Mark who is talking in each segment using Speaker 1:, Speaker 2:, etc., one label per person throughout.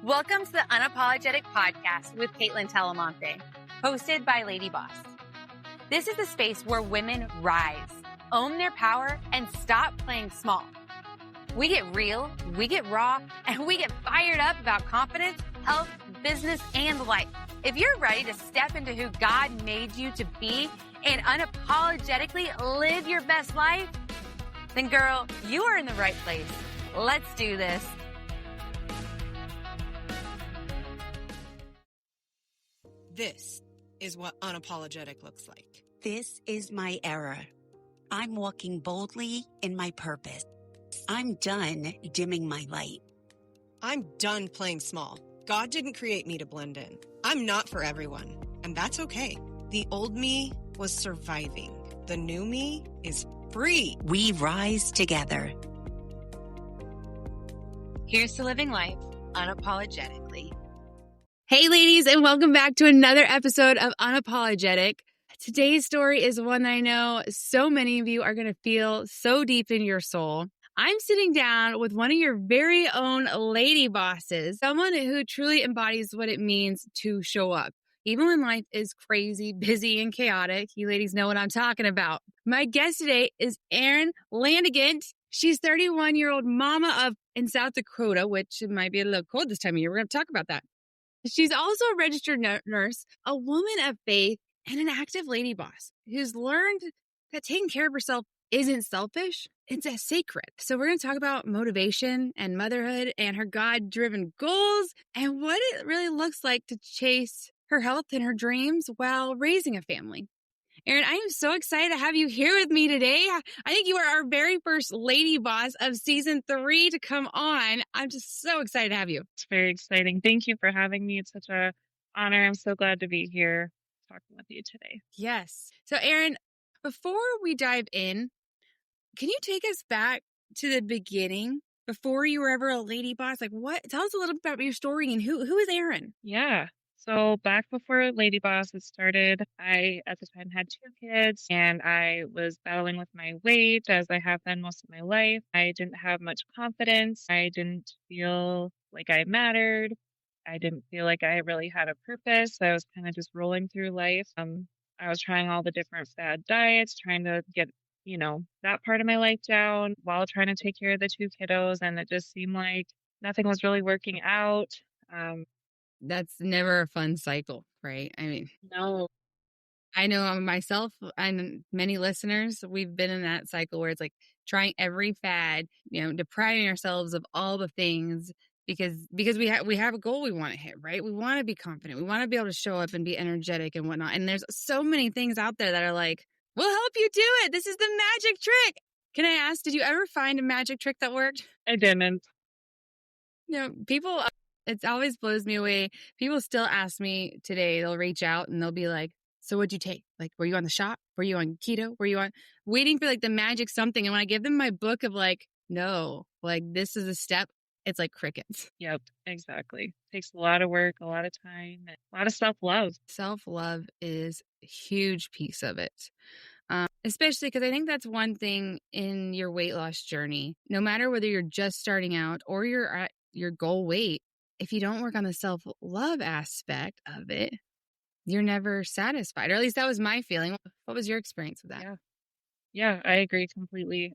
Speaker 1: Welcome to the Unapologetic Podcast with Kaitlyn Talamonte, hosted by LadyBoss. This is a space where women rise, own their power, and stop playing small. We get real, we get raw, and we get fired up about confidence, health, business, and life. If you're ready to step into who God made you to be and unapologetically live your best life, then girl, you are in the right place. Let's do this.
Speaker 2: This is what unapologetic looks like.
Speaker 3: This is my era. I'm walking boldly in my purpose. I'm done dimming my light.
Speaker 2: I'm done playing small. God didn't create me to blend in. I'm not for everyone, and that's okay. The old me was surviving. The new me is free.
Speaker 3: We rise together.
Speaker 1: Here's to living life unapologetically. Hey ladies, and welcome back to another episode of Unapologetic. Today's story is one that I know so many of you are going to feel so deep in your soul. I'm sitting down with one of your very own lady bosses, someone who truly embodies what it means to show up. Even when life is crazy, busy, and chaotic, you ladies know what I'm talking about. My guest today is Erin Landegent. She's 31-year-old mama in South Dakota, which might be a little cold this time of year. We're going to talk about that. She's also a registered nurse, a woman of faith, and an active lady boss who's learned that taking care of herself isn't selfish, it's a sacred. So we're going to talk about motivation and motherhood and her God-driven goals and what it really looks like to chase her health and her dreams while raising a family. Erin, I am so excited to have you here with me today. I think you are our very first lady boss of season 3 to come on. I'm just so excited to have you.
Speaker 4: It's very exciting. Thank you for having me. It's such an honor. I'm so glad to be here talking with you today.
Speaker 1: Yes. So, Erin, before we dive in, can you take us back to the beginning before you were ever a lady boss? Like, what? Tell us a little bit about your story and who is Erin?
Speaker 4: Yeah. So back before LadyBoss had started, I at the time had 2 kids and I was battling with my weight as I have been most of my life. I didn't have much confidence. I didn't feel like I mattered. I didn't feel like I really had a purpose. I was kind of just rolling through life. I was trying all the different fad diets, trying to get, that part of my life down while trying to take care of the 2 kiddos. And it just seemed like nothing was really working out.
Speaker 1: That's never a fun cycle, right? I mean,
Speaker 4: No.
Speaker 1: I know myself and many listeners, we've been in that cycle where it's like trying every fad, depriving ourselves of all the things because we have a goal we want to hit, right? We want to be confident. We want to be able to show up and be energetic and whatnot. And there's so many things out there that are like, we'll help you do it. This is the magic trick. Can I ask, did you ever find a magic trick that worked?
Speaker 4: I didn't.
Speaker 1: People, it always blows me away. People still ask me today, they'll reach out and they'll be like, so what'd you take? Like, were you on the shop? Were you on keto? Were you on waiting for like the magic something? And when I give them my book of like, no, like this is a step, it's like crickets.
Speaker 4: Yep, exactly. Takes a lot of work, a lot of time, and a lot of self-love.
Speaker 1: Self-love is a huge piece of it. Especially because I think that's one thing in your weight loss journey, no matter whether you're just starting out or you're at your goal weight, if you don't work on the self-love aspect of it, you're never satisfied. Or at least that was my feeling. What was your experience with that?
Speaker 4: Yeah, I agree completely.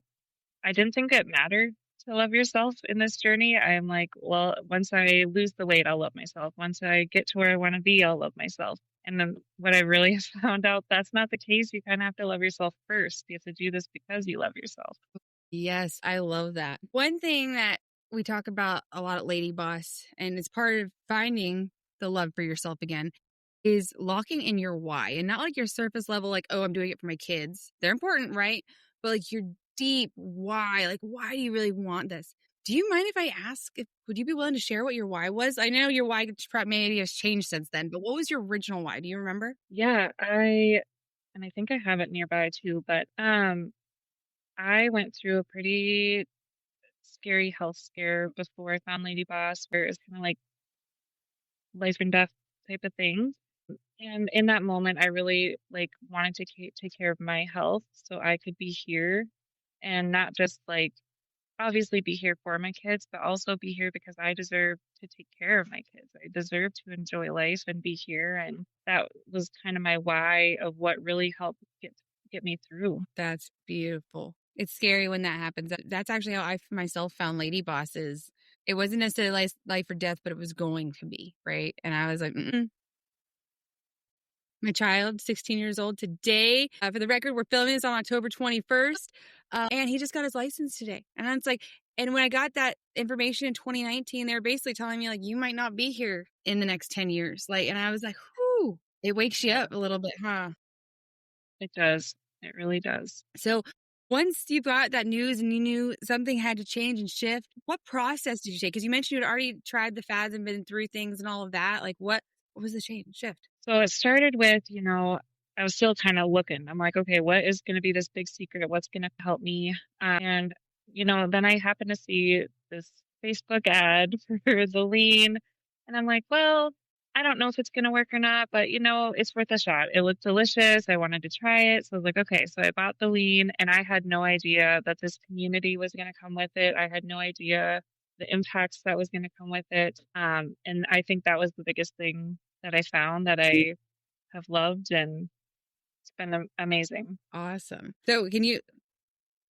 Speaker 4: I didn't think it mattered to love yourself in this journey. I'm like, well, once I lose the weight, I'll love myself. Once I get to where I want to be, I'll love myself. And then what I really found out, that's not the case. You kind of have to love yourself first. You have to do this because you love yourself.
Speaker 1: Yes, I love that. One thing that we talk about a lot at Lady Boss, and it's part of finding the love for yourself again, is locking in your why. And not like your surface level, like, oh, I'm doing it for my kids. They're important, right? But like your deep why, like, why do you really want this? Do you mind if I ask, would you be willing to share what your why was? I know your why maybe has changed since then, but what was your original why? Do you remember?
Speaker 4: Yeah, I think I have it nearby too, but I went through a pretty scary health scare before I found LadyBoss, where it was kind of like life and death type of thing. And in that moment, I really wanted to take care of my health so I could be here and not just obviously be here for my kids, but also be here because I deserve to take care of my kids. I deserve to enjoy life and be here. And that was kind of my why of what really helped get me through.
Speaker 1: That's beautiful. It's scary when that happens. That's actually how I myself found LadyBosses. It wasn't necessarily life or death, but it was going to be, right? And I was like, mm-mm. My child, 16 years old today. For the record, we're filming this on October 21st. And he just got his license today. And it's like, and when I got that information in 2019, they were basically telling me, like, you might not be here in the next 10 years. Like, and I was like, whew, it wakes you up a little bit, huh?
Speaker 4: It does. It really does.
Speaker 1: So once you got that news and you knew something had to change and shift, what process did you take? Because you mentioned you had already tried the fads and been through things and all of that. Like, what was the shift?
Speaker 4: So it started with, I was still kind of looking. I'm like, okay, what is going to be this big secret? What's going to help me? And, then I happened to see this Facebook ad for the lean. And I'm like, well, I don't know if it's going to work or not, but, it's worth a shot. It looked delicious. I wanted to try it. So I was like, okay. So I bought the lean and I had no idea that this community was going to come with it. I had no idea the impacts that was going to come with it. And I think that was the biggest thing that I found that I have loved, and it's been amazing.
Speaker 1: Awesome. So can you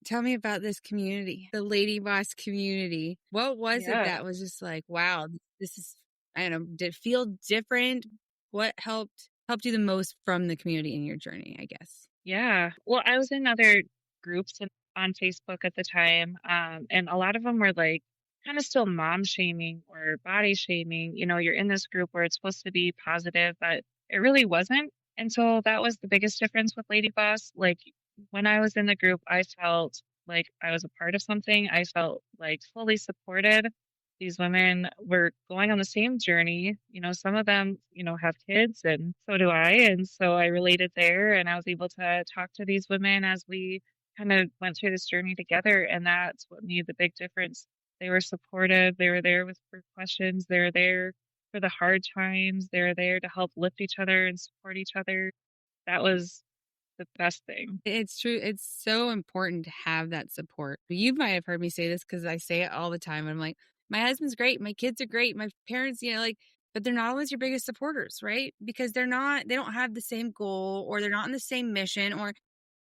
Speaker 1: tell me about this community, the Lady Boss community? What was it that was just like, wow, this is, I don't know, did it feel different? What helped you the most from the community in your journey, I guess?
Speaker 4: Yeah. Well, I was in other groups on Facebook at the time, and a lot of them were like kind of still mom shaming or body shaming. You're in this group where it's supposed to be positive, but it really wasn't. And so that was the biggest difference with Lady Boss. Like when I was in the group, I felt like I was a part of something. I felt like fully supported. These women were going on the same journey. Some of them, have kids, and so do I. And so I related there, and I was able to talk to these women as we kind of went through this journey together. And that's what made the big difference. They were supportive. They were there for questions. They were there for the hard times. They were there to help lift each other and support each other. That was the best thing.
Speaker 1: It's true. It's so important to have that support. You might have heard me say this because I say it all the time. I'm like, my husband's great. My kids are great. My parents, but they're not always your biggest supporters, right? Because they don't have the same goal, or they're not in the same mission, or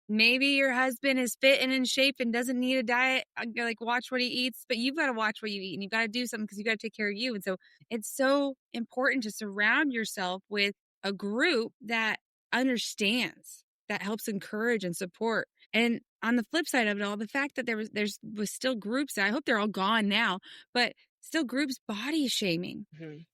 Speaker 1: maybe your husband is fit and in shape and doesn't need a diet, like watch what he eats, but you've got to watch what you eat and you've got to do something because you got to take care of you. And so it's so important to surround yourself with a group that understands, that helps encourage and support. And on the flip side of it all, the fact that there was still groups, I hope they're all gone now, but still groups body shaming.
Speaker 4: 100%.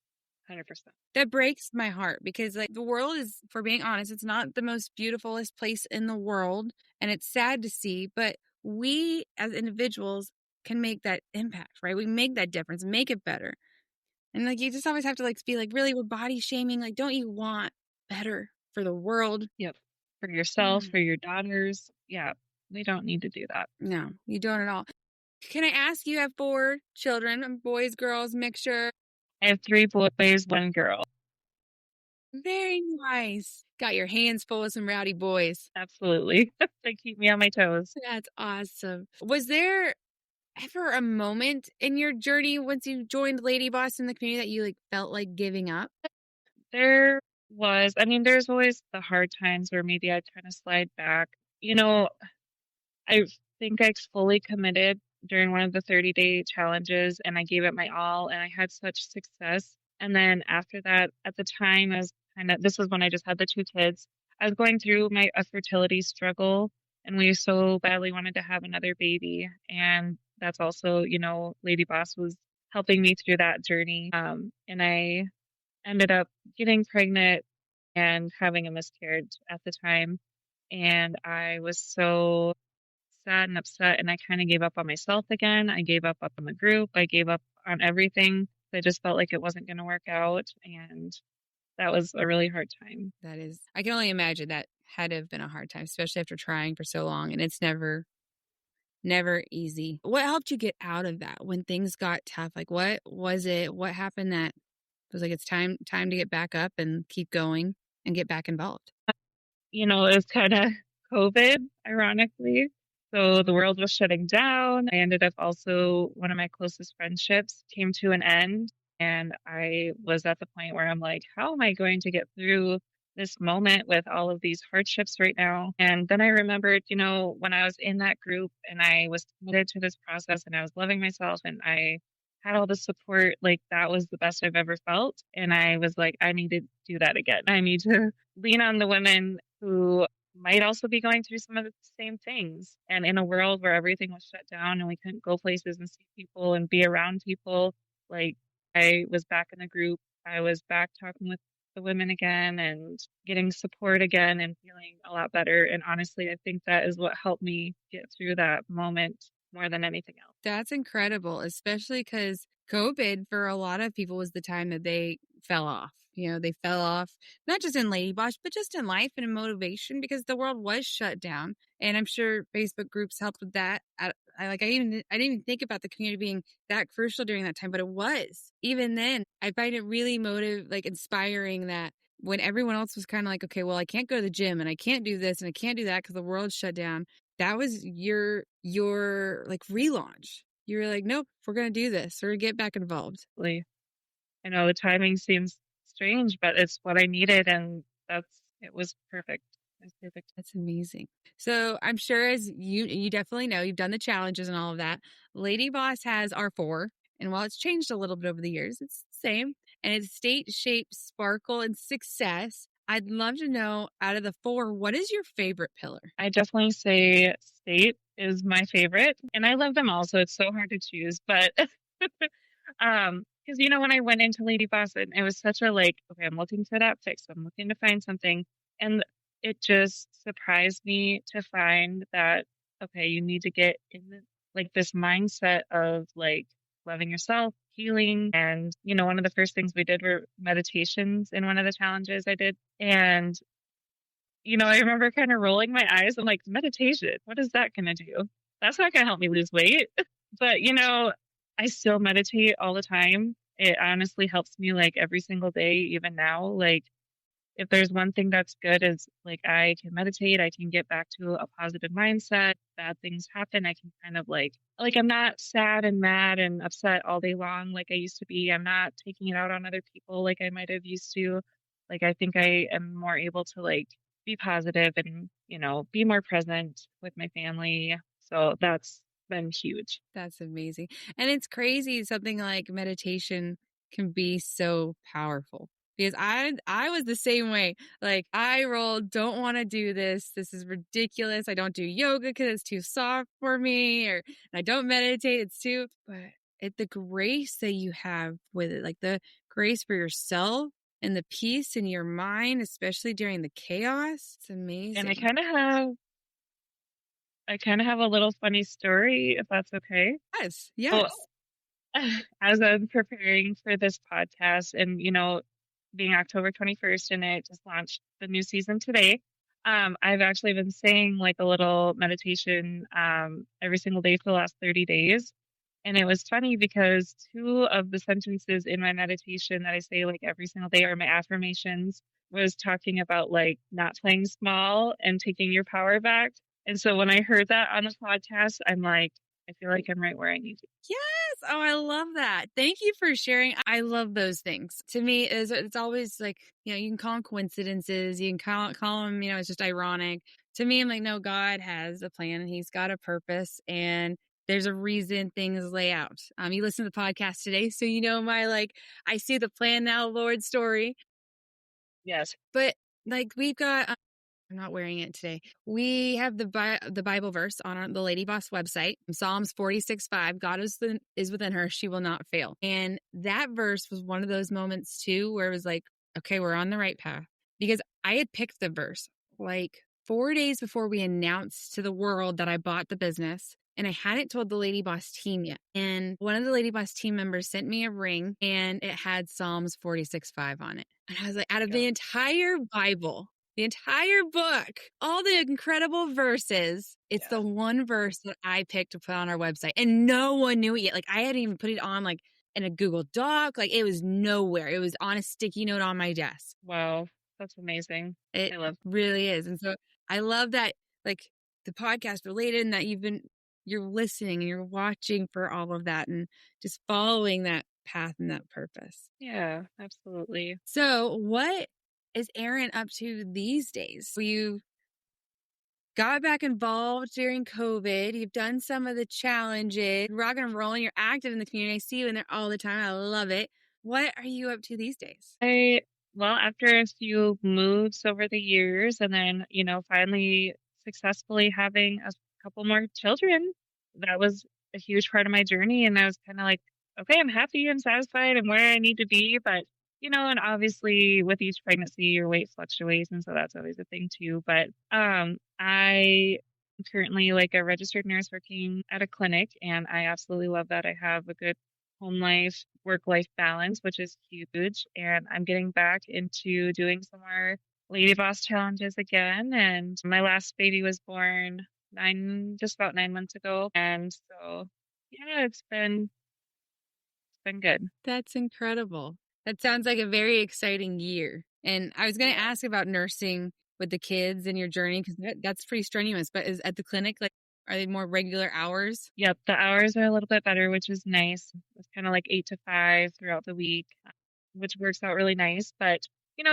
Speaker 1: That breaks my heart because, like, the world is, for being honest, it's not the most beautifulest place in the world, and it's sad to see, but we as individuals can make that impact, right? We make that difference, make it better. And like, you just always have to be like, really, we're body shaming. Like, don't you want better for the world?
Speaker 4: Yep. For yourself, for your daughters. Yeah. We don't need to do that.
Speaker 1: No, you don't at all. Can I ask, you have 4 children, boys, girls, mixture?
Speaker 4: I have 3 boys, 1 girl.
Speaker 1: Very nice. Got your hands full with some rowdy boys.
Speaker 4: Absolutely. They keep me on my toes.
Speaker 1: That's awesome. Was there ever a moment in your journey once you joined LadyBoss in the community that you felt like giving up?
Speaker 4: There was. There's always the hard times where maybe I kind of slide back. I think I fully committed during one of the 30-day challenges, and I gave it my all, and I had such success. And then after that, at the time, this was when I just had the 2 kids. I was going through a fertility struggle, and we so badly wanted to have another baby. And that's also, LadyBoss was helping me through that journey. And I ended up getting pregnant and having a miscarriage at the time. And I was so sad and upset, and I kind of gave up on myself again. I gave up on the group. I gave up on everything. I just felt like it wasn't going to work out, and that was a really hard time.
Speaker 1: That is, I can only imagine that had to have been a hard time, especially after trying for so long, and it's never easy. What helped you get out of that when things got tough? Like, what was it? What happened that was like, it's time to get back up and keep going and get back involved?
Speaker 4: It was kind of COVID, ironically. So the world was shutting down. I ended up also, one of my closest friendships came to an end. And I was at the point where I'm like, how am I going to get through this moment with all of these hardships right now? And then I remembered, when I was in that group and I was committed to this process and I was loving myself and I had all the support, like that was the best I've ever felt. And I was like, I need to do that again. I need to lean on the women who might also be going through some of the same things. And in a world where everything was shut down and we couldn't go places and see people and be around people, like I was back in the group. I was back talking with the women again and getting support again and feeling a lot better. And honestly, I think that is what helped me get through that moment more than anything else.
Speaker 1: That's incredible, especially because COVID for a lot of people was the time that they fell off. They fell off, not just in LadyBoss, but just in life and in motivation because the world was shut down. And I'm sure Facebook groups helped with that. I didn't even think about the community being that crucial during that time, but it was. Even then, I find it really inspiring that when everyone else was kind of like, okay, well, I can't go to the gym and I can't do this and I can't do that because the world's shut down. That was your like relaunch. You were like, nope, we're going to do this. We're going to get back involved.
Speaker 4: I know the timing seems strange, but it's what I needed. And it was perfect. It was perfect.
Speaker 1: That's amazing. So I'm sure as you definitely know, you've done the challenges and all of that. LadyBoss has R4. And while it's changed a little bit over the years, it's the same. And it's state, shape, sparkle, and success. I'd love to know out of the 4, what is your favorite pillar?
Speaker 4: I definitely say state is my favorite. And I love them all, so it's so hard to choose. But because when I went into LadyBoss, and it was such a okay, I'm looking for that fix. I'm looking to find something. And it just surprised me to find that, okay, you need to get in this mindset of loving yourself, healing. And, one of the first things we did were meditations in one of the challenges I did. And, I remember kind of rolling my eyes. I'm like, meditation, what is that going to do? That's not going to help me lose weight. But, I still meditate all the time. It honestly helps me every single day, even now. If there's one thing that's good is I can meditate, I can get back to a positive mindset. Bad things happen, I can kind of I'm not sad and mad and upset all day long like I used to be. I'm not taking it out on other people like I might have used to. I think I am more able to be positive and be more present with my family. So that's been huge.
Speaker 1: That's amazing. And it's crazy something like meditation can be so powerful. Because I was the same way. I rolled, don't want to do this. This is ridiculous. I don't do yoga because it's too soft for me, or I don't meditate. It's too. But the grace that you have with it, the grace for yourself and the peace in your mind, especially during the chaos, it's amazing.
Speaker 4: And I kind of have a little funny story, if that's okay.
Speaker 1: Yes.
Speaker 4: So, as I'm preparing for this podcast, and being October 21st, and it just launched the new season today. I've actually been saying a little meditation every single day for the last 30 days. And it was funny because 2 of the sentences in my meditation that I say every single day are my affirmations, was talking about not playing small and taking your power back. And so when I heard that on the podcast, I'm like, I feel like I'm right where I need to.
Speaker 1: Yes. Oh, I love that. Thank you for sharing. I love those things. To me, it's always you can call them coincidences. You can call them, it's just ironic. To me, I'm like, no, God has a plan and he's got a purpose and there's a reason things lay out. You listen to the podcast today, so my, I see the plan now, Lord story.
Speaker 4: Yes.
Speaker 1: But we've got, I'm not wearing it today. We have the Bible verse on the LadyBoss website, Psalms 46:5. God is within her; she will not fail. And that verse was one of those moments too, where it was okay, we're on the right path. Because I had picked the verse 4 days before we announced to the world that I bought the business. And I hadn't told the LadyBoss team yet. And one of the LadyBoss team members sent me a ring and it had Psalms 46:5 on it. And I was like, out of the entire Bible, the entire book, all the incredible verses, it's the one verse that I picked to put on our website. And no one knew it yet. I hadn't even put it on in a Google Doc. It was nowhere. It was on a sticky note on my desk.
Speaker 4: Wow. That's amazing.
Speaker 1: It really is. And so I love that, the podcast related and that you're listening and you're watching for all of that and just following that path and that purpose.
Speaker 4: Yeah, absolutely.
Speaker 1: So what is Erin up to these days? You got back involved during COVID. You've done some of the challenges, rocking and rolling. You're active in the community. I see you in there all the time. I love it. What are you up to these days?
Speaker 4: Well, after a few moves over the years and then, finally successfully having a couple more children, that was a huge part of my journey. And I was kind of like, okay, I'm happy and satisfied and where I need to be. But, and obviously with each pregnancy, your weight fluctuates. And so that's always a thing too. But I am currently like a registered nurse working at a clinic, and I absolutely love that. I have a good home life, work life balance, which is huge. And I'm getting back into doing some more LadyBoss challenges again. And my last baby was born just about 9 months ago. And so, yeah, it's been good.
Speaker 1: That's incredible. That sounds like a very exciting year. And I was going to ask about nursing with the kids and your journey, because that's pretty strenuous. But is at the clinic, like, are they more regular hours?
Speaker 4: Yep, the hours are a little bit better, which is nice. It's kind of like 8 to 5 throughout the week, which works out really nice. But,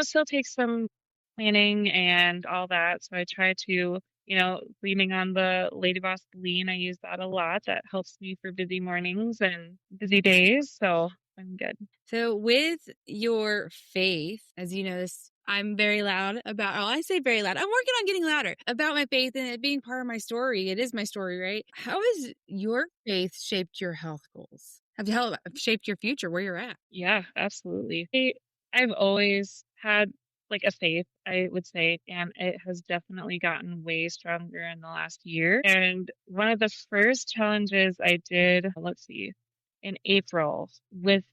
Speaker 4: still takes some planning and all that. So I try to, leaning on the LadyBoss Lean, I use that a lot. That helps me for busy mornings and busy days. So I'm good.
Speaker 1: So with your faith, as you know, this, I'm very loud about, I say very loud. I'm working on getting louder about my faith and it being part of my story. It is my story, right? How has your faith shaped your health goals? Have you shaped your future, where you're at?
Speaker 4: Yeah, absolutely. I've always had like a faith, I would say, and it has definitely gotten way stronger in the last year. And one of the first challenges I did, in April with,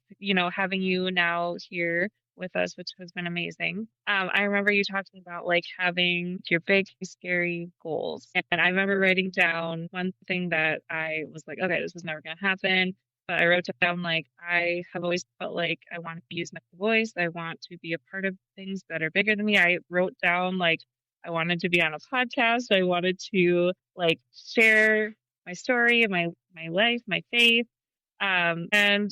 Speaker 4: having you now here with us, which has been amazing. I remember you talking about like having your big, scary goals. And I remember writing down one thing that I was like, okay, this is never going to happen. But I wrote down, like, I have always felt like I want to use my voice. I want to be a part of things that are bigger than me. I wrote down, like, I wanted to be on a podcast. I wanted to, like, share my story, my life, my faith. And,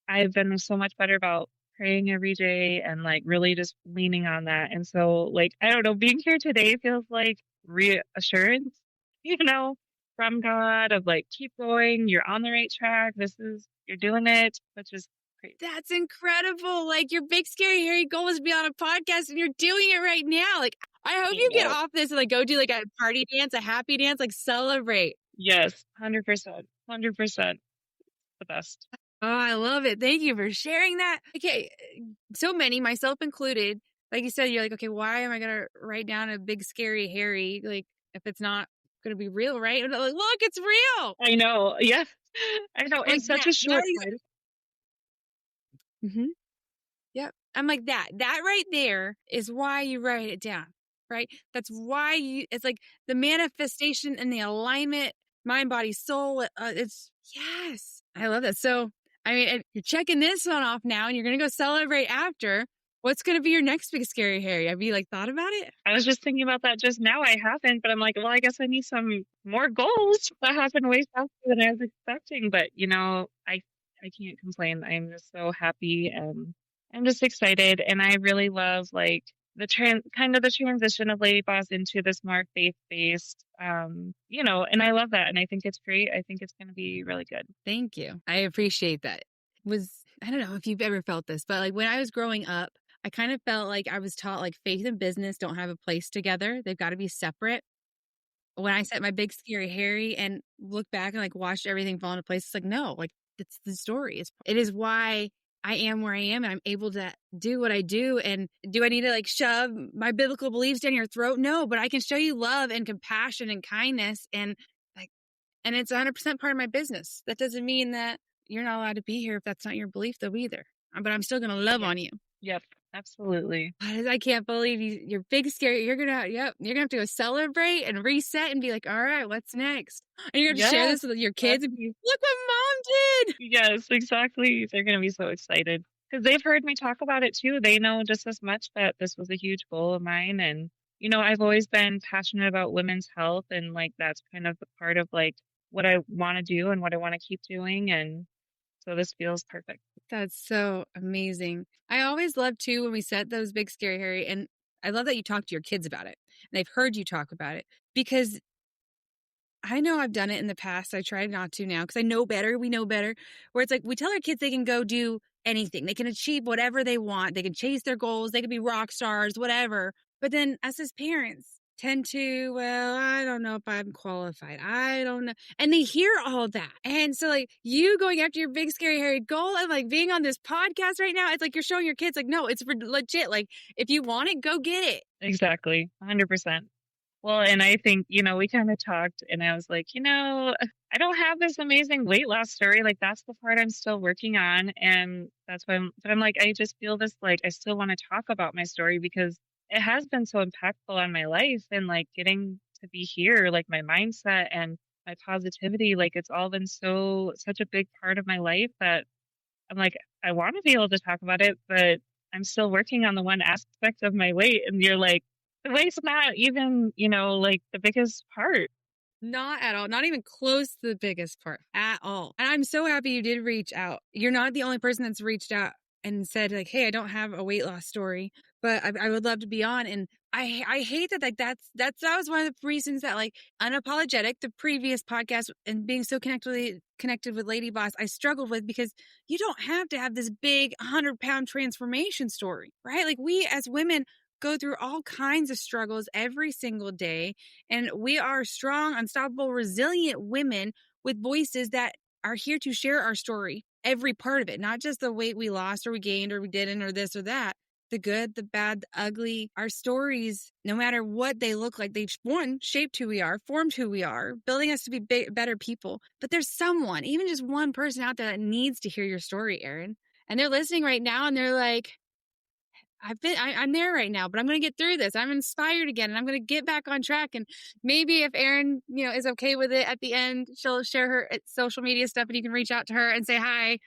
Speaker 4: I've been so much better about praying every day and, like, really just leaning on that. And so, like, I don't know, being here today feels like reassurance, from God of like, keep going, you're on the right track, you're doing it, which is great.
Speaker 1: That's incredible. Like, your big, scary, hairy goal is to be on a podcast and you're doing it right now. Like, I hope you get off this and like go do like a party dance, a happy dance, like celebrate.
Speaker 4: Yes, 100%. 100%. The best.
Speaker 1: Oh, I love it. Thank you for sharing that. Okay. So many, myself included, like you said, you're like, okay, why am I going to write down a big, scary, hairy, like, if it's not going to be real, right? And I'm like, look, it's real.
Speaker 4: I know. Yeah. I know. Like, in such a short time.
Speaker 1: Mm-hmm. Yep. I'm like that right there is why you write it down, right? That's why it's like the manifestation and the alignment, mind, body, soul. It's yes. I love that. So, I mean, you're checking this one off now and you're going to go celebrate after. What's going to be your next big scary hairy? Have you like thought about it?
Speaker 4: I was just thinking about that just now. I haven't, but I'm like, well, I guess I need some more goals. That happened way faster than I was expecting. But I can't complain. I'm just so happy and I'm just excited. And I really love like the transition of LadyBoss into this more faith-based, and I love that. And I think it's great. I think it's going to be really good.
Speaker 1: Thank you. I appreciate that. I don't know if you've ever felt this, but like when I was growing up, I kind of felt like I was taught like faith and business don't have a place together. They've got to be separate. When I set my big scary hairy and look back and like watched everything fall into place, it's like, no, like it's the story. It is why I am where I am and I'm able to do what I do. And do I need to like shove my biblical beliefs down your throat? No, but I can show you love and compassion and kindness and it's 100% part of my business. That doesn't mean that you're not allowed to be here if that's not your belief though either. But I'm still going to love on you.
Speaker 4: Yep. Absolutely.
Speaker 1: I can't believe you're big scary. You're gonna have to go celebrate and reset and be like, all right, what's next? And you're gonna have to share this with your kids and be, look what mom did.
Speaker 4: Yes, exactly. They're gonna be so excited because they've heard me talk about it too. They know just as much that this was a huge goal of mine, and I've always been passionate about women's health, and like that's kind of the part of like what I want to do and what I want to keep doing. And so this feels perfect.
Speaker 1: That's so amazing. I always love too when we set those big, scary, hairy, and I love that you talk to your kids about it. And I've heard you talk about it because I know I've done it in the past. I try not to now because I know better. We know better. Where it's like we tell our kids they can go do anything, they can achieve whatever they want, they can chase their goals, they can be rock stars, whatever. But then us as parents tend to, well, I don't know if I'm qualified. I don't know. And they hear all that. And so, like, you going after your big, scary, hairy goal and like being on this podcast right now, it's like you're showing your kids, like, no, it's legit. Like, if you want it, go get it.
Speaker 4: Exactly. 100%. Well, and I think, we kind of talked and I was like, I don't have this amazing weight loss story. Like that's the part I'm still working on. And that's why but I'm like, I just feel this, like, I still want to talk about my story because it has been so impactful on my life and like getting to be here, like my mindset and my positivity, like it's all been such a big part of my life that I'm like, I want to be able to talk about it, but I'm still working on the one aspect of my weight. And you're like, the weight's not even, like the biggest part.
Speaker 1: Not at all. Not even close to the biggest part at all. And I'm so happy you did reach out. You're not the only person that's reached out and said like, hey, I don't have a weight loss story, but I would love to be on. And I hate that. Like that was one of the reasons that like Unapologetic, the previous podcast, and being so connected with Lady Boss, I struggled with because you don't have to have this big 100-pound transformation story, right? Like we as women go through all kinds of struggles every single day. And we are strong, unstoppable, resilient women with voices that are here to share our story, every part of it, not just the weight we lost or we gained or we didn't or this or that. The good, the bad, the ugly, our stories, no matter what they look like, they've shaped who we are, formed who we are, building us to be better people. But there's someone, even just one person out there that needs to hear your story, Erin. And they're listening right now and they're like, I'm there right now, but I'm going to get through this. I'm inspired again and I'm going to get back on track. And maybe if Erin, is okay with it at the end, she'll share her social media stuff and you can reach out to her and say hi.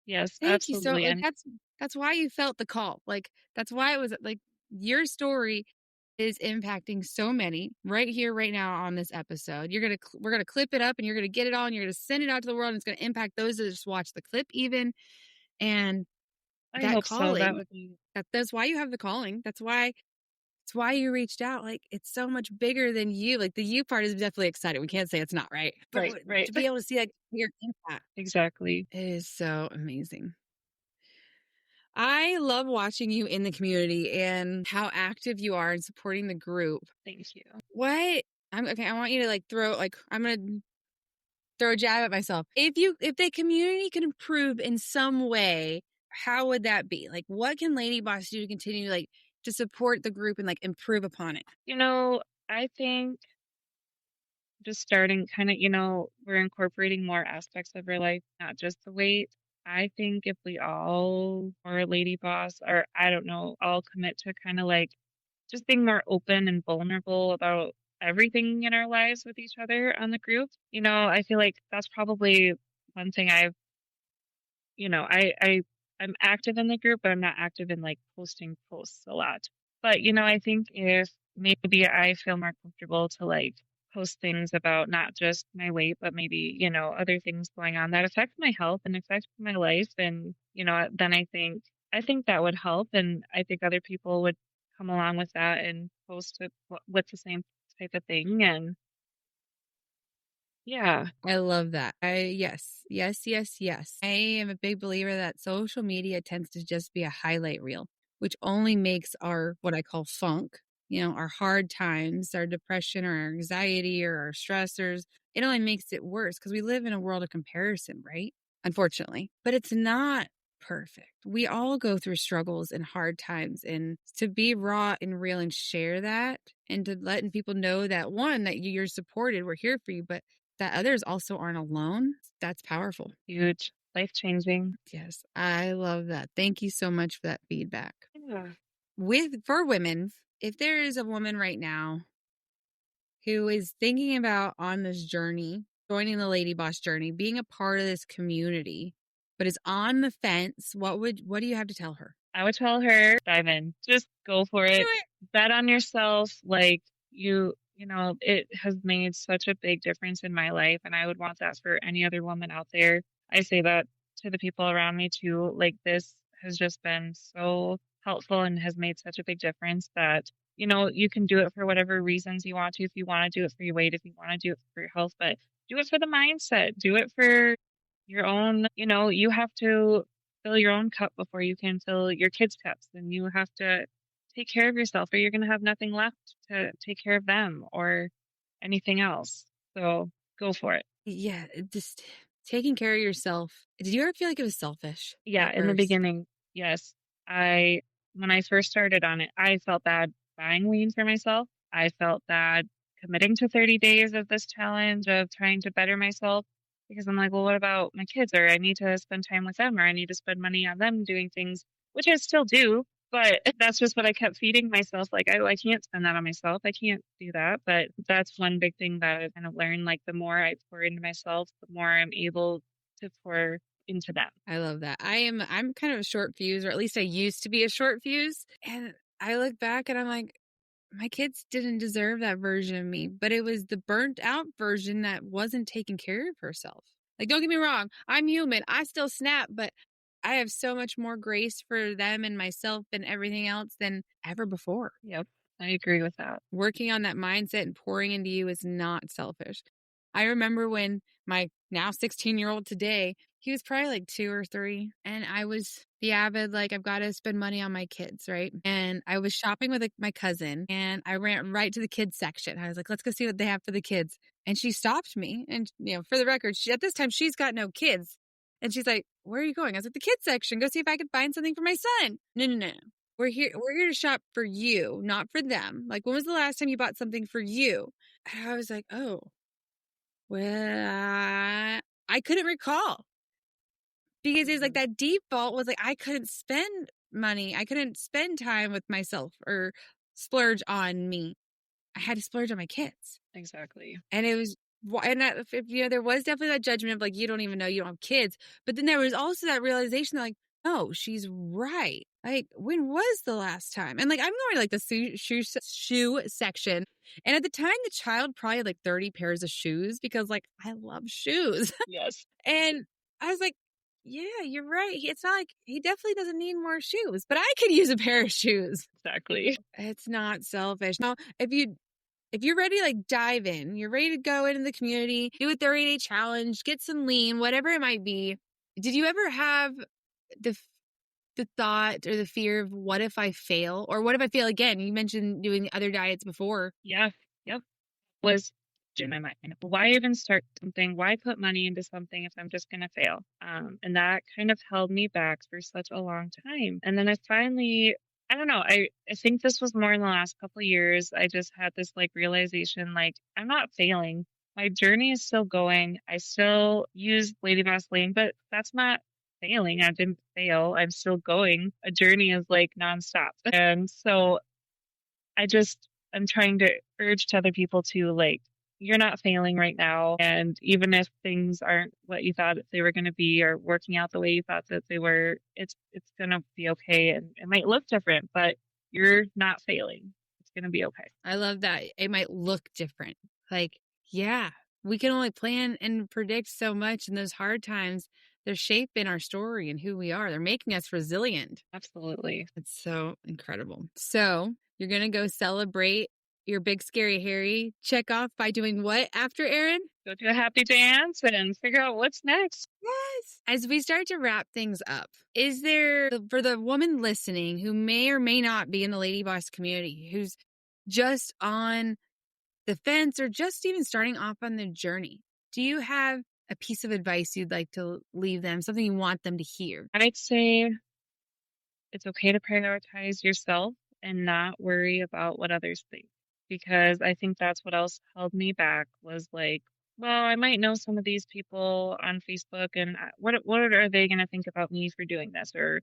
Speaker 4: Yes,
Speaker 1: Thank you. So
Speaker 4: absolutely.
Speaker 1: like, that's why you felt the call. Like, that's why it was like your story is impacting so many right here, right now on this episode. We're going to clip it up and you're going to get it all and you're going to send it out to the world. And it's going to impact those that just watch the clip even. And
Speaker 4: I
Speaker 1: that
Speaker 4: hope
Speaker 1: calling,
Speaker 4: so. That would be
Speaker 1: that's why you have the calling. That's why you reached out. Like it's so much bigger than you. Like the you part is definitely exciting. We can't say it's not, right? But
Speaker 4: right.
Speaker 1: to be able to see like your impact.
Speaker 4: Exactly.
Speaker 1: It is so amazing. I love watching you in the community and how active you are in supporting the group.
Speaker 4: Thank you.
Speaker 1: I want you to like I'm going to throw a jab at myself. If the community can improve in some way, how would that be? Like, what can Lady Boss do to continue like to support the group and like improve upon it?
Speaker 4: I think just starting kind of, we're incorporating more aspects of our life, not just the weight. I think if we all, or Lady Boss, or I don't know, all commit to kind of like just being more open and vulnerable about everything in our lives with each other on the group. I feel like that's probably one thing I'm active in the group, but I'm not active in like posting posts a lot. But, I think if maybe I feel more comfortable to like post things about not just my weight, but maybe, other things going on that affect my health and affect my life. And, then I think that would help. And I think other people would come along with that and post it with the same type of thing. And yeah.
Speaker 1: I love that. Yes. I am a big believer that social media tends to just be a highlight reel, which only makes our, what I call funk, our hard times, our depression or our anxiety or our stressors. It only makes it worse because we live in a world of comparison, right? Unfortunately, but it's not perfect. We all go through struggles and hard times, and to be raw and real and share that and to letting people know that one, that you're supported, we're here for you, but that others also aren't alone. That's powerful.
Speaker 4: Huge. Life-changing.
Speaker 1: Yes. I love that. Thank you so much for that feedback.
Speaker 4: Yeah.
Speaker 1: For women, if there is a woman right now who is thinking about on this journey, joining the Lady Boss journey, being a part of this community, but is on the fence, what do you have to tell her?
Speaker 4: I would tell her, dive in, just go for
Speaker 1: Do
Speaker 4: it.
Speaker 1: it.
Speaker 4: Bet on yourself. Like you know, it has made such a big difference in my life. And I would want that for any other woman out there. I say that to the people around me too. Like this has just been so helpful and has made such a big difference that, you know, you can do it for whatever reasons you want to. If you want to do it for your weight, if you want to do it for your health, but do it for the mindset, do it for your own, you know, you have to fill your own cup before you can fill your kids' cups. And you have to take care of yourself or you're going to have nothing left to take care of them or anything else. So go for it.
Speaker 1: Yeah, just taking care of yourself. Did you ever feel like it was selfish
Speaker 4: Yeah,
Speaker 1: at
Speaker 4: in the
Speaker 1: first?
Speaker 4: beginning, yes. When I first started on it, I felt bad buying wean for myself. I felt bad committing to 30 days of this challenge of trying to better myself because I'm like, well, what about my kids? Or I need to spend time with them or I need to spend money on them doing things, which I still do. But that's just what I kept feeding myself. Like, I can't spend that on myself. I can't do that. But that's one big thing that I kind of learned. Like, the more I pour into myself, the more I'm able to pour into them.
Speaker 1: I love that. I'm kind of a short fuse, or at least I used to be a short fuse. And I look back and I'm like, my kids didn't deserve that version of me, but it was the burnt out version that wasn't taking care of herself. Like, don't get me wrong, I'm human. I still snap, but I have so much more grace for them and myself and everything else than ever before.
Speaker 4: Yep, I agree with that.
Speaker 1: Working on that mindset and pouring into you is not selfish. I remember when my now 16-year-old today, he was probably like 2 or 3. And I was the avid, like, I've got to spend money on my kids, right? And I was shopping with my cousin and I ran right to the kids section. I was like, let's go see what they have for the kids. And she stopped me. And, you know, for the record, at this time, she's got no kids. And she's like, where are you going? I was at the kids section. Go see if I can find something for my son. No. We're here to shop for you, not for them. Like, when was the last time you bought something for you? And I was like, oh, well, I couldn't recall. Because it's like that default was like, I couldn't spend money. I couldn't spend time with myself or splurge on me. I had to splurge on my kids.
Speaker 4: Exactly.
Speaker 1: And it was, and that, you know, there was definitely that judgment of like, you don't even know you don't have kids. But then there was also that realization that like, no, she's right. Like, when was the last time? And like, I'm going to like the shoe section. And at the time, the child probably had like 30 pairs of shoes because like, I love shoes.
Speaker 4: Yes.
Speaker 1: And I was like, yeah, you're right. It's not like he definitely doesn't need more shoes, but I could use a pair of shoes.
Speaker 4: Exactly.
Speaker 1: It's not selfish. Now, if you're ready to like dive in, you're ready to go into the community, do a 30-day challenge, get some lean, whatever it might be. Did you ever have the thought or the fear of what if I fail or what if I fail again? You mentioned doing other diets before.
Speaker 4: Yeah. Yep. Was in my mind, why even start something? Why put money into something if I'm just going to fail? And that kind of held me back for such a long time. And then I finally, I don't know, I think this was more in the last couple of years. I just had this like realization, like, I'm not failing. My journey is still going. I still use LadyBoss Lane, but that's not failing. I didn't fail. I'm still going. A journey is like nonstop. And so I'm trying to urge to other people to like, you're not failing right now. And even if things aren't what you thought they were going to be or working out the way you thought that they were, it's going to be okay. And it might look different, but you're not failing. It's going to be okay.
Speaker 1: I love that. It might look different. Like, yeah, we can only plan and predict so much in those hard times. They're shaping our story and who we are. They're making us resilient.
Speaker 4: Absolutely.
Speaker 1: It's so incredible. So you're going to go celebrate your big, scary, hairy check off by doing what after, Erin?
Speaker 4: Go do a happy dance and figure out what's next.
Speaker 1: Yes. As we start to wrap things up, is there, for the woman listening who may or may not be in the LadyBoss community, who's just on the fence or just even starting off on the journey, do you have a piece of advice you'd like to leave them, something you want them to hear?
Speaker 4: I'd say it's okay to prioritize yourself and not worry about what others think. Because I think that's what else held me back was like, well, I might know some of these people on Facebook and what are they going to think about me for doing this? Or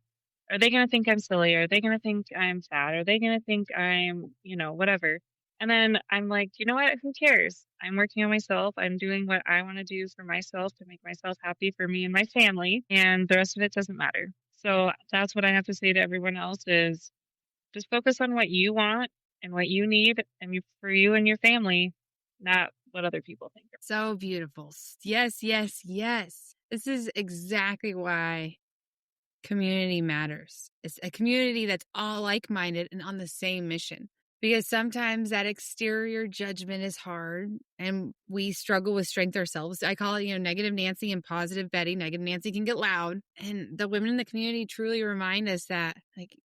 Speaker 4: are they going to think I'm silly? Are they going to think I'm fat? Are they going to think I'm, you know, whatever? And then I'm like, you know what? Who cares? I'm working on myself. I'm doing what I want to do for myself to make myself happy for me and my family. And the rest of it doesn't matter. So that's what I have to say to everyone else is just focus on what you want and what you need for you and your family, not what other people think.
Speaker 1: So beautiful. Yes, yes, yes. This is exactly why community matters. It's a community that's all like-minded and on the same mission. Because sometimes that exterior judgment is hard and we struggle with strength ourselves. I call it, negative Nancy and positive Betty. Negative Nancy can get loud. And the women in the community truly remind us that,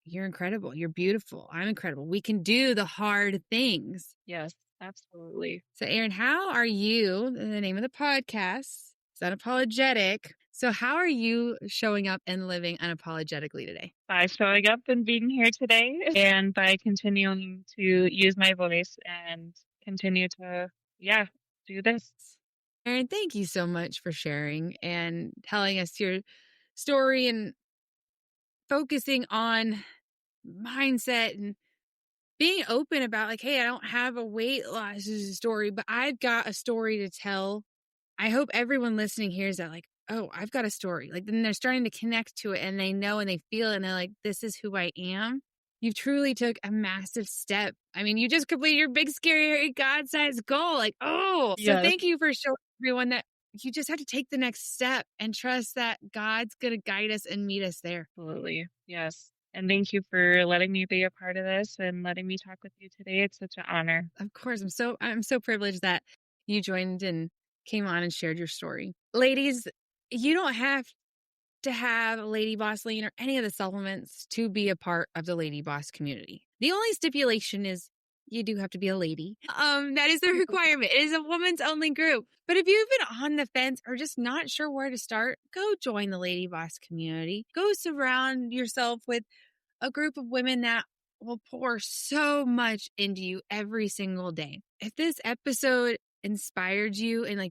Speaker 1: you're incredible. You're beautiful. I'm incredible. We can do the hard things.
Speaker 4: Yes, absolutely.
Speaker 1: So, Erin, how are you? The name of the podcast is Unapologetic. So how are you showing up and living unapologetically today?
Speaker 4: By showing up and being here today, and by continuing to use my voice and continue to, do this.
Speaker 1: Erin, thank you so much for sharing and telling us your story and focusing on mindset and being open about hey, I don't have a weight loss story, but I've got a story to tell. I hope everyone listening hears that oh, I've got a story. Then they're starting to connect to it and they know and they feel it and they're like, this is who I am. You truly took a massive step. I mean, you just completed your big, scary, God-sized goal.
Speaker 4: Yes.
Speaker 1: So thank you for showing everyone that you just have to take the next step and trust that God's going to guide us and meet us there.
Speaker 4: Absolutely. Yes. And thank you for letting me be a part of this and letting me talk with you today. It's such an honor.
Speaker 1: Of course. I'm so privileged that you joined and came on and shared your story. Ladies, you don't have to have a Lady Boss lean or any of the supplements to be a part of the Lady Boss community. The only stipulation is you do have to be a lady. That is the requirement. It is a woman's only group. But if you've been on the fence or just not sure where to start, go join the Lady Boss community. Go surround yourself with a group of women that will pour so much into you every single day. If this episode inspired you and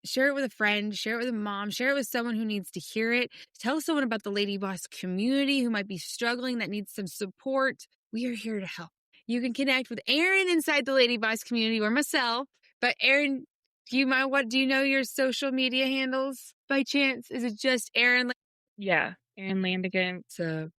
Speaker 1: share it with a friend, share it with a mom, share it with someone who needs to hear it. Tell someone about the Lady Boss community who might be struggling, that needs some support. We are here to help. You can connect with Erin inside the Lady Boss community or myself. But Erin, do you know your social media handles by chance? Is it just Erin?
Speaker 4: Yeah, Erin Landegent.
Speaker 1: So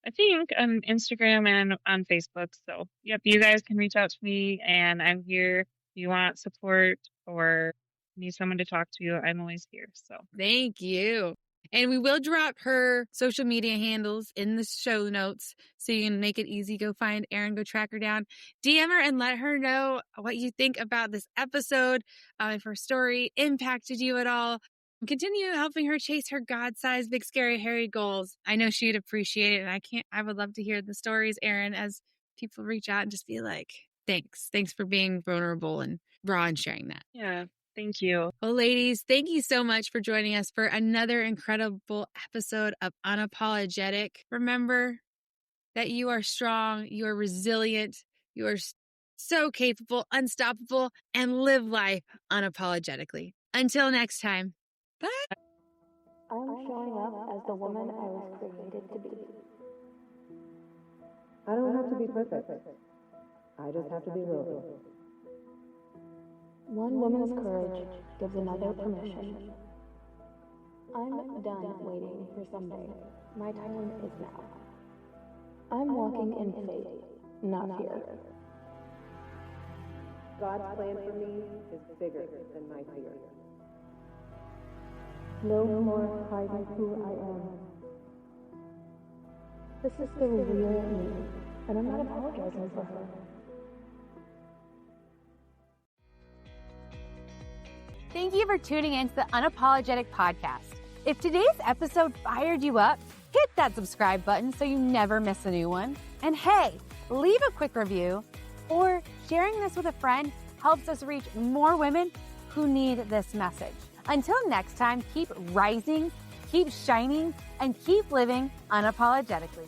Speaker 4: I think on Instagram and on Facebook. So, yep, you guys can reach out to me and I'm here. If you want support or need someone to talk to, I'm always here. So
Speaker 1: thank you. And we will drop her social media handles in the show notes so you can make it easy. Go find Erin, go track her down, DM her and let her know what you think about this episode. If her story impacted you at all, continue helping her chase her God-sized, big, scary, hairy goals. I know she'd appreciate it. And I would love to hear the stories, Erin, as people reach out and just be like, thanks for being vulnerable and raw and sharing that.
Speaker 4: Yeah. Thank you.
Speaker 1: Well, ladies, thank you so much for joining us for another incredible episode of Unapologetic. Remember that you are strong, you are resilient, you are so capable, unstoppable, and live life unapologetically. Until next time, bye.
Speaker 5: I'm showing up as the woman I was created to be. I don't have to be perfect. I just have to be willing. One woman's courage gives another permission. I'm done waiting for someday. My time is now. I'm walking in faith, not fear. God's plan for me is bigger than my fear. No more hiding who I am. This is the real me, and I'm not apologizing for her.
Speaker 1: Thank you for tuning in to the Unapologetic Podcast. If today's episode fired you up, hit that subscribe button so you never miss a new one. And hey, leave a quick review, or sharing this with a friend helps us reach more women who need this message. Until next time, keep rising, keep shining, and keep living unapologetically.